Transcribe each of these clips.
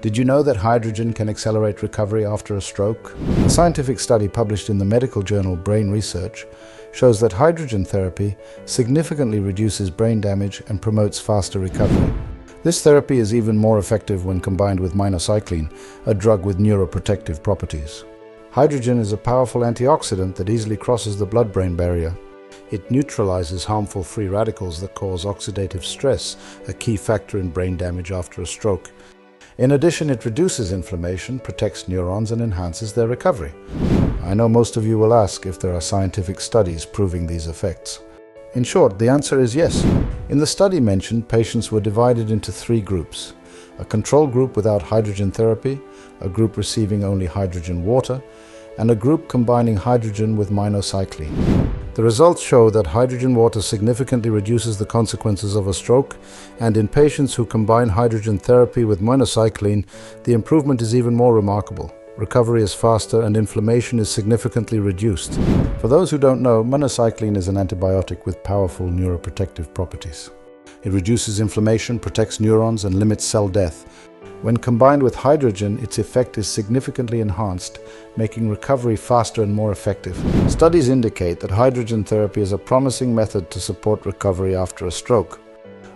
Did you know that hydrogen can accelerate recovery after a stroke? A scientific study published in the medical journal Brain Research shows that hydrogen therapy significantly reduces brain damage and promotes faster recovery. This therapy is even more effective when combined with minocycline, a drug with neuroprotective properties. Hydrogen is a powerful antioxidant that easily crosses the blood-brain barrier. It neutralizes harmful free radicals that cause oxidative stress, a key factor in brain damage after a stroke. In addition, it reduces inflammation, protects neurons, and enhances their recovery. I know most of you will ask if there are scientific studies proving these effects. In short, the answer is yes. In the study mentioned, patients were divided into 3 groups: a control group without hydrogen therapy, a group receiving only hydrogen water, and a group combining hydrogen with minocycline. The results show that hydrogen water significantly reduces the consequences of a stroke, and in patients who combine hydrogen therapy with minocycline, the improvement is even more remarkable. Recovery is faster and inflammation is significantly reduced. For those who don't know, minocycline is an antibiotic with powerful neuroprotective properties. It reduces inflammation, protects neurons, and limits cell death. When combined with hydrogen, its effect is significantly enhanced, making recovery faster and more effective. Studies indicate that hydrogen therapy is a promising method to support recovery after a stroke.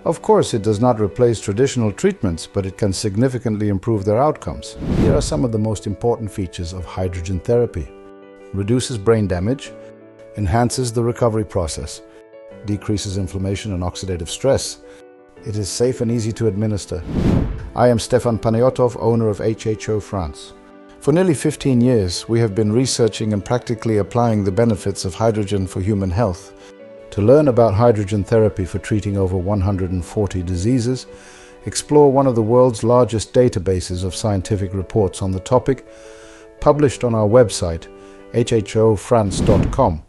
Of course, it does not replace traditional treatments, but it can significantly improve their outcomes. Here are some of the most important features of hydrogen therapy. Reduces brain damage, enhances the recovery process, decreases inflammation and oxidative stress. It is safe and easy to administer. I am Stefan Panayotov, owner of HHO France. For nearly 15 years, we have been researching and practically applying the benefits of hydrogen for human health. To learn about hydrogen therapy for treating over 140 diseases, explore one of the world's largest databases of scientific reports on the topic, published on our website, hhofrance.com.